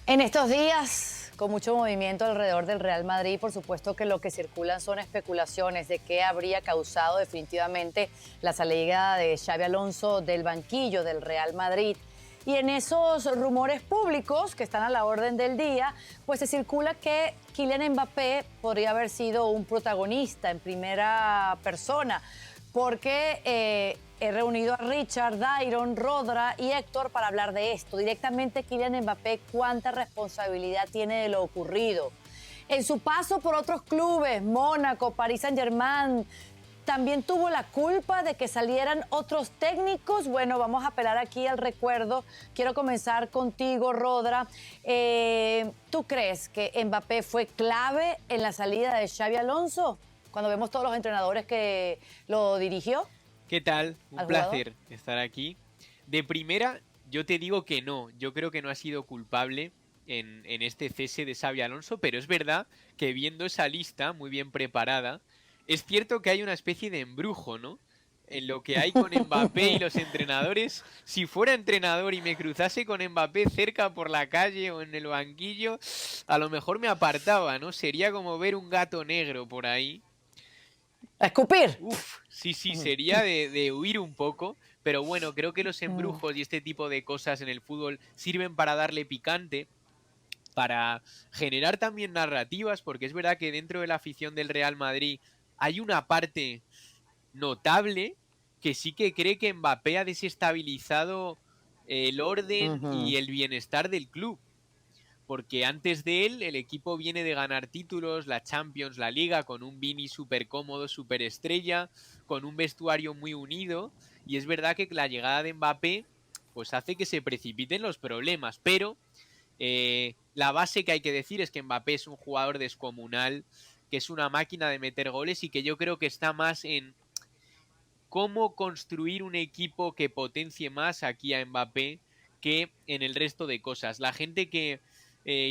En estos días, con mucho movimiento alrededor del Real Madrid, por supuesto que lo que circulan son especulaciones de qué habría causado definitivamente la salida de Xabi Alonso del banquillo del Real Madrid. Y en esos rumores públicos que están a la orden del día, pues se circula que Kylian Mbappé podría haber sido un protagonista en primera persona, porque he reunido a Richard, Dairon, Rodra y Héctor para hablar de esto. Directamente, Kylian Mbappé, ¿cuánta responsabilidad tiene de lo ocurrido? En su paso por otros clubes, Mónaco, Paris Saint-Germain, ¿también tuvo la culpa de que salieran otros técnicos? Bueno, vamos a apelar aquí al recuerdo. Quiero comenzar contigo, Rodra. ¿Tú crees que Mbappé fue clave en la salida de Xabi Alonso? Cuando vemos todos los entrenadores que lo dirigió. ¿Qué tal? Un ¿Al jugador? placer estar aquí. De primera, yo te digo que no. Yo creo que no ha sido culpable en este cese de Xabi Alonso, pero es verdad que viendo esa lista muy bien preparada, es cierto que hay una especie de embrujo, ¿no? En lo que hay con Mbappé y los entrenadores. Si fuera entrenador y me cruzase con Mbappé cerca por la calle o en el banquillo, a lo mejor me apartaba, ¿no? Sería como ver un gato negro por ahí. A escupir. Uf, sí, sí, sería de huir un poco, pero bueno, creo que los embrujos y este tipo de cosas en el fútbol sirven para darle picante, para generar también narrativas, porque es verdad que dentro de la afición del Real Madrid hay una parte notable que sí que cree que Mbappé ha desestabilizado el orden y el bienestar del club, porque antes de él el equipo viene de ganar títulos, la Champions, la Liga, con un Vini súper cómodo, súper estrella, con un vestuario muy unido, y es verdad que la llegada de Mbappé pues hace que se precipiten los problemas, pero la base que hay que decir es que Mbappé es un jugador descomunal, que es una máquina de meter goles y que yo creo que está más en cómo construir un equipo que potencie más aquí a Mbappé que en el resto de cosas. La gente que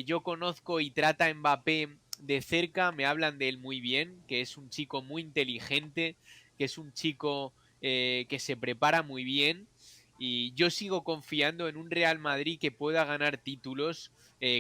yo conozco y trata a Mbappé de cerca me hablan de él muy bien, que es un chico muy inteligente, que es un chico que se prepara muy bien, y yo sigo confiando en un Real Madrid que pueda ganar títulos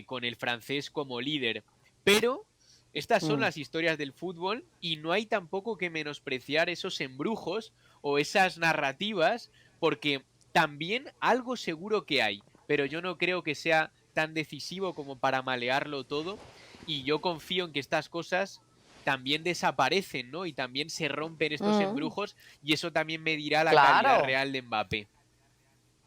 con el francés como líder. Pero estas son las historias del fútbol y no hay tampoco que menospreciar esos embrujos o esas narrativas, porque también algo seguro que hay, pero yo no creo que sea tan decisivo como para malearlo todo, y yo confío en que estas cosas también desaparecen, ¿no? Y también se rompen estos embrujos, y eso también medirá la calidad Claro. real de Mbappé.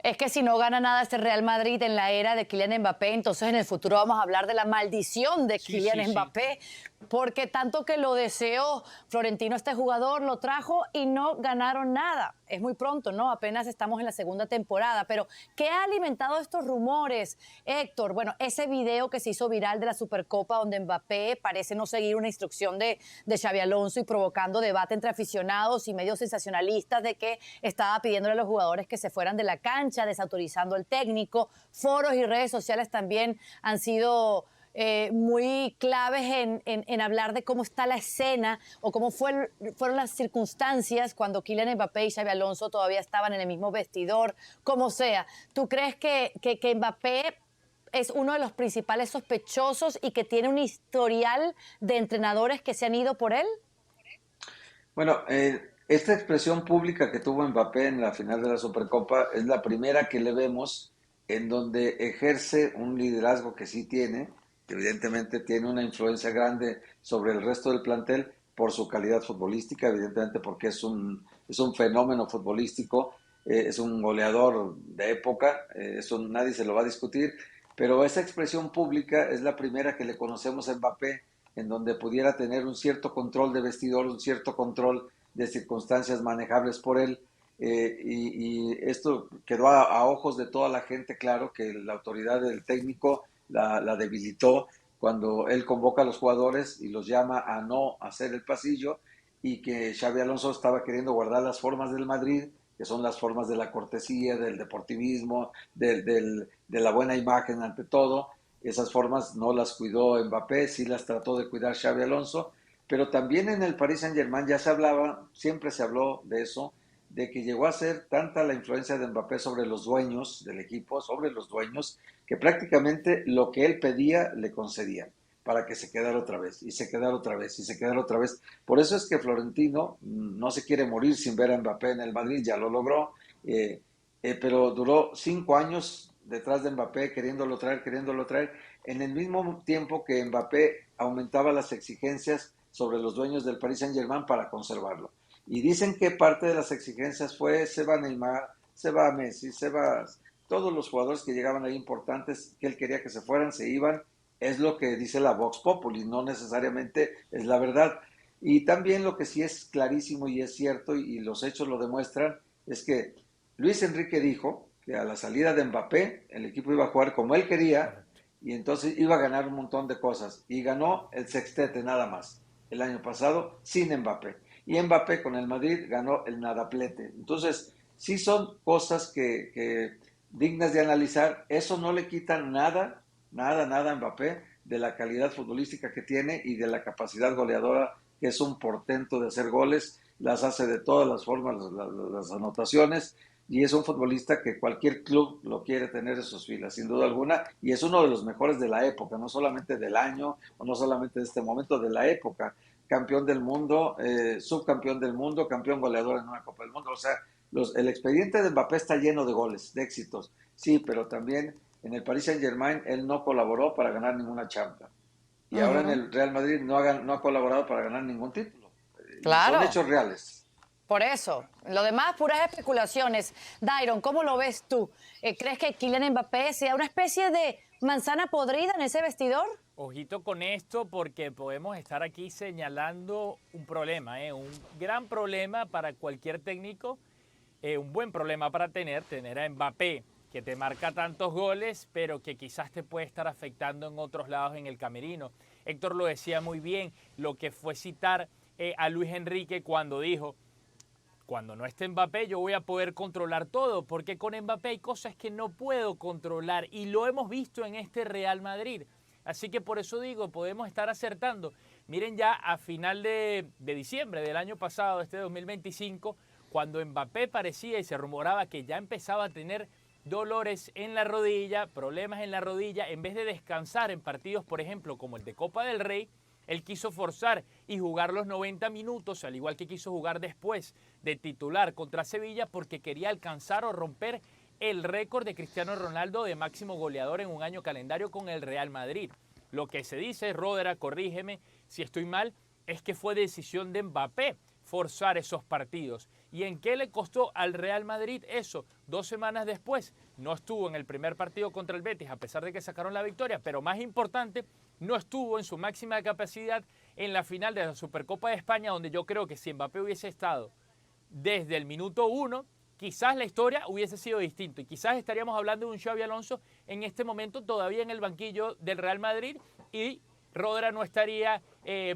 Es que si no gana nada este Real Madrid en la era de Kylian Mbappé, entonces en el futuro vamos a hablar de la maldición de Sí, sí, Kylian sí. Mbappé, porque tanto que lo deseó Florentino este jugador, lo trajo y no ganaron nada. Es muy pronto, ¿no? Apenas estamos en la segunda temporada, pero ¿qué ha alimentado estos rumores, Héctor? Bueno, ese video que se hizo viral de la Supercopa donde Mbappé parece no seguir una instrucción de Xabi Alonso y provocando debate entre aficionados y medios sensacionalistas de que estaba pidiéndole a los jugadores que se fueran de la cancha, desautorizando al técnico. Foros y redes sociales también han sido muy claves en hablar de cómo está la escena o cómo fueron las circunstancias cuando Kylian Mbappé y Xabi Alonso todavía estaban en el mismo vestidor, como sea. ¿Tú crees que Mbappé es uno de los principales sospechosos y que tiene un historial de entrenadores que se han ido por él? Bueno, esta expresión pública que tuvo Mbappé en la final de la Supercopa es la primera que le vemos en donde ejerce un liderazgo que sí tiene, que evidentemente tiene una influencia grande sobre el resto del plantel por su calidad futbolística, evidentemente porque es un fenómeno futbolístico, es un goleador de época, eso nadie se lo va a discutir, pero esa expresión pública es la primera que le conocemos a Mbappé en donde pudiera tener un cierto control de vestidor, un cierto control de circunstancias manejables por él. Y esto quedó a ojos de toda la gente claro que la autoridad del técnico la debilitó cuando él convoca a los jugadores y los llama a no hacer el pasillo, y que Xabi Alonso estaba queriendo guardar las formas del Madrid, que son las formas de la cortesía, del deportivismo, de la buena imagen ante todo. Esas formas no las cuidó Mbappé, sí las trató de cuidar Xabi Alonso, pero también en el Paris Saint-Germain ya se hablaba, siempre se habló de eso, de que llegó a ser tanta la influencia de Mbappé sobre los dueños del equipo, sobre los dueños, que prácticamente lo que él pedía le concedían para que se quedara otra vez, y se quedara otra vez, y se quedara otra vez. Por eso es que Florentino no se quiere morir sin ver a Mbappé en el Madrid, ya lo logró, pero duró 5 años detrás de Mbappé, queriéndolo traer, en el mismo tiempo que Mbappé aumentaba las exigencias sobre los dueños del Paris Saint-Germain para conservarlo. Y dicen que parte de las exigencias fue: se va Neymar, se va Messi, se va todos los jugadores que llegaban ahí importantes, que él quería que se fueran, se iban. Es lo que dice la Vox Populi, no necesariamente es la verdad. Y también lo que sí es clarísimo y es cierto, y los hechos lo demuestran, es que Luis Enrique dijo que a la salida de Mbappé el equipo iba a jugar como él quería, Correcto. y entonces iba a ganar un montón de cosas. Y ganó el sextete nada más el año pasado sin Mbappé. Y Mbappé con el Madrid ganó el nadaplete. Entonces, sí son cosas que dignas de analizar. Eso no le quita nada a Mbappé de la calidad futbolística que tiene y de la capacidad goleadora, que es un portento de hacer goles, las hace de todas las formas, las anotaciones, y es un futbolista que cualquier club lo quiere tener en sus filas, sin duda alguna, y es uno de los mejores de la época, no solamente del año, o no solamente de este momento, de la época. Campeón del mundo, subcampeón del mundo, campeón goleador en una Copa del Mundo. O sea, el expediente de Mbappé está lleno de goles, de éxitos, sí, pero también en el Paris Saint-Germain él no colaboró para ganar ninguna Champions. Y ahora en Ujú. el Real Madrid no ha colaborado para ganar ningún título. Y son Claro. hechos reales. Por eso, lo demás, puras especulaciones. Dairon, ¿cómo lo ves tú? ¿Crees que Kylian Mbappé sea una especie de manzana podrida en ese vestidor? Ojito con esto porque podemos estar aquí señalando un problema, un gran problema para cualquier técnico, un buen problema para tener a Mbappé, que te marca tantos goles, pero que quizás te puede estar afectando en otros lados en el camerino. Héctor lo decía muy bien, lo que fue citar a Luis Enrique cuando dijo: cuando no esté Mbappé yo voy a poder controlar todo, porque con Mbappé hay cosas que no puedo controlar y lo hemos visto en este Real Madrid. Así que por eso digo, podemos estar acertando. Miren, ya a final de diciembre del año pasado, este 2025, cuando Mbappé parecía y se rumoraba que ya empezaba a tener dolores en la rodilla, problemas en la rodilla, en vez de descansar en partidos, por ejemplo, como el de Copa del Rey, él quiso forzar y jugar los 90 minutos, al igual que quiso jugar después de titular contra Sevilla, porque quería alcanzar o romper el récord de Cristiano Ronaldo de máximo goleador en un año calendario con el Real Madrid. Lo que se dice, Rodera, corrígeme si estoy mal, es que fue decisión de Mbappé forzar esos partidos. ¿Y en qué le costó al Real Madrid eso? 2 semanas después, no estuvo en el primer partido contra el Betis, a pesar de que sacaron la victoria, pero más importante, no estuvo en su máxima capacidad en la final de la Supercopa de España, donde yo creo que si Mbappé hubiese estado desde el minuto 1, quizás la historia hubiese sido distinta y quizás estaríamos hablando de un Xabi Alonso en este momento todavía en el banquillo del Real Madrid, y Rodra no estaría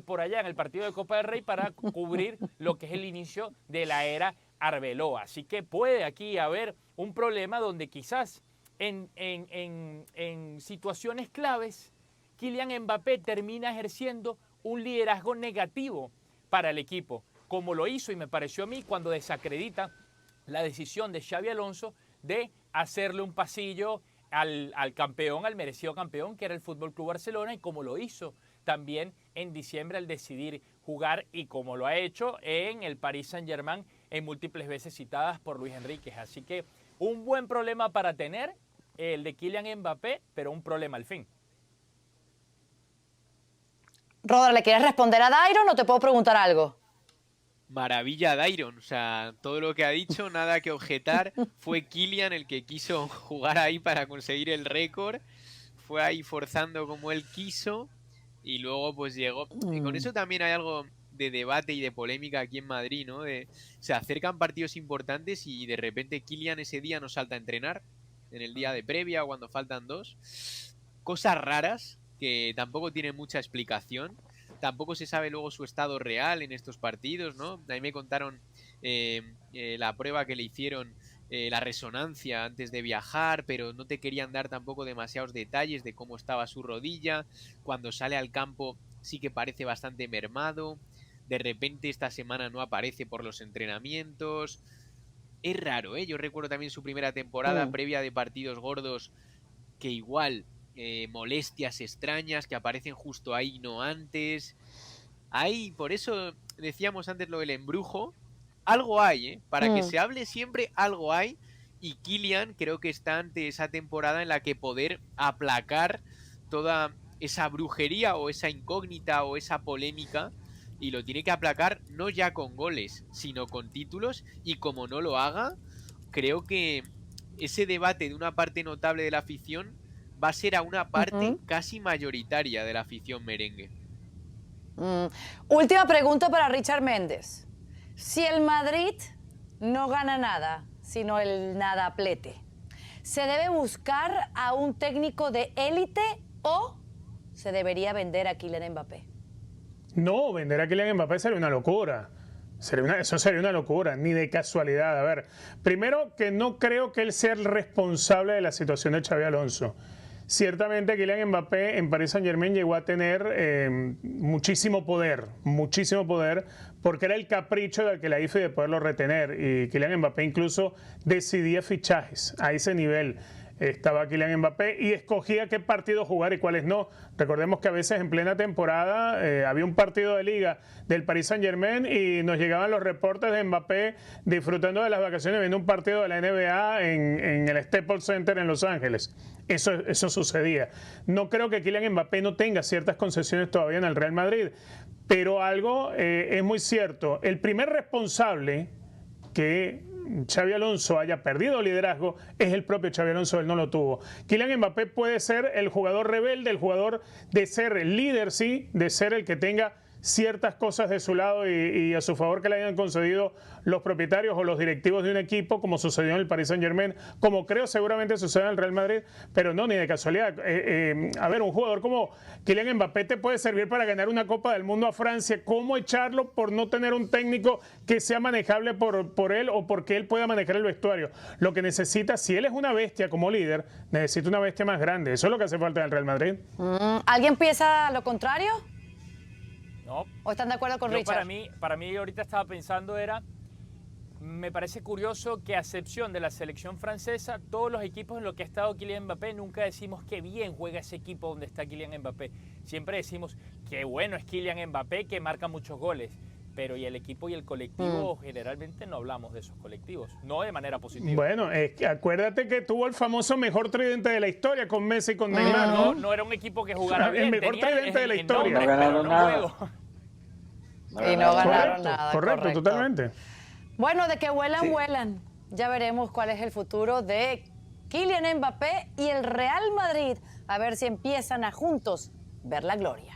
por allá en el partido de Copa del Rey para cubrir lo que es el inicio de la era Arbeloa. Así que puede aquí haber un problema donde quizás en situaciones claves Kylian Mbappé termina ejerciendo un liderazgo negativo para el equipo, como lo hizo, y me pareció a mí, cuando desacredita la decisión de Xabi Alonso de hacerle un pasillo al campeón, al merecido campeón, que era el Fútbol Club Barcelona, y como lo hizo también en diciembre al decidir jugar, y como lo ha hecho en el Paris Saint-Germain en múltiples veces citadas por Luis Enrique. Así que un buen problema para tener, el de Kylian Mbappé, pero un problema al fin. Rodra, ¿le quieres responder a Dairon o te puedo preguntar algo? Maravilla Dairon, o sea, todo lo que ha dicho, nada que objetar. Fue Kylian el que quiso jugar ahí para conseguir el récord. Fue ahí forzando como él quiso y luego pues llegó. Y con eso también hay algo de debate y de polémica aquí en Madrid, ¿no? Se acercan partidos importantes y de repente Kylian ese día no salta a entrenar, en el día de previa o cuando faltan dos. Cosas raras que tampoco tienen mucha explicación. Tampoco se sabe luego su estado real en estos partidos, ¿no? A mí me contaron la prueba que le hicieron, la resonancia antes de viajar, pero no te querían dar tampoco demasiados detalles de cómo estaba su rodilla. Cuando sale al campo sí que parece bastante mermado. De repente esta semana no aparece por los entrenamientos. es raro, ¿eh? Yo recuerdo también su primera temporada previa de partidos gordos que igual molestias extrañas que aparecen justo ahí, no antes. Ahí, por eso decíamos antes lo del embrujo. Algo hay, ¿eh? Para que se hable siempre, algo hay. Y Kylian creo que está ante esa temporada en la que poder aplacar toda esa brujería o esa incógnita o esa polémica, y lo tiene que aplacar no ya con goles, sino con títulos, y como no lo haga, creo que ese debate de una parte notable de la afición va a ser a una parte casi mayoritaria de la afición merengue. Última pregunta para Richard Méndez. Si el Madrid no gana nada, sino el nadaplete, ¿se debe buscar a un técnico de élite o se debería vender a Kylian Mbappé? No, vender a Kylian Mbappé sería una locura. Eso sería una locura, ni de casualidad. A ver, primero que no creo que él sea el responsable de la situación de Xabi Alonso. Ciertamente Kylian Mbappé en Paris Saint-Germain llegó a tener muchísimo poder, porque era el capricho del que la hizo y de poderlo retener. Y Kylian Mbappé incluso decidía fichajes a ese nivel. Estaba Kylian Mbappé y escogía qué partido jugar y cuáles no. Recordemos que a veces en plena temporada había un partido de liga del Paris Saint-Germain y nos llegaban los reportes de Mbappé disfrutando de las vacaciones viendo un partido de la NBA en el Staples Center en Los Ángeles. Eso sucedía. No creo que Kylian Mbappé no tenga ciertas concesiones todavía en el Real Madrid, pero algo es muy cierto. El primer responsable que Xabi Alonso haya perdido liderazgo es el propio Xabi Alonso, él no lo tuvo. Kylian Mbappé puede ser el jugador rebelde, el jugador de ser el líder, sí, de ser el que tenga ciertas cosas de su lado y a su favor que le hayan concedido los propietarios o los directivos de un equipo, como sucedió en el Paris Saint-Germain, como creo seguramente sucede en el Real Madrid, pero no, ni de casualidad. A ver, un jugador como Kylian Mbappé te puede servir para ganar una Copa del Mundo a Francia. ¿Cómo echarlo por no tener un técnico que sea manejable por él o porque él pueda manejar el vestuario? Lo que necesita, si él es una bestia como líder, necesita una bestia más grande. Eso es lo que hace falta en el Real Madrid. ¿Alguien piensa lo contrario? No. ¿O están de acuerdo con Richard? Para mí ahorita estaba pensando me parece curioso que a excepción de la selección francesa, todos los equipos en los que ha estado Kylian Mbappé, nunca decimos qué bien juega ese equipo donde está Kylian Mbappé. Siempre decimos qué bueno es Kylian Mbappé, que marca muchos goles. Pero y el equipo y el colectivo, generalmente no hablamos de esos colectivos, no de manera positiva. Bueno, es que acuérdate que tuvo el famoso mejor tridente de la historia con Messi y con Neymar, ¿no? No era un equipo que jugara bien. El mejor tridente de la historia. No ganaron nada. Y no ganaron nada. Correcto, totalmente. Bueno, de que vuelan, vuelan. Ya veremos cuál es el futuro de Kylian Mbappé y el Real Madrid. A ver si empiezan a juntos ver la gloria.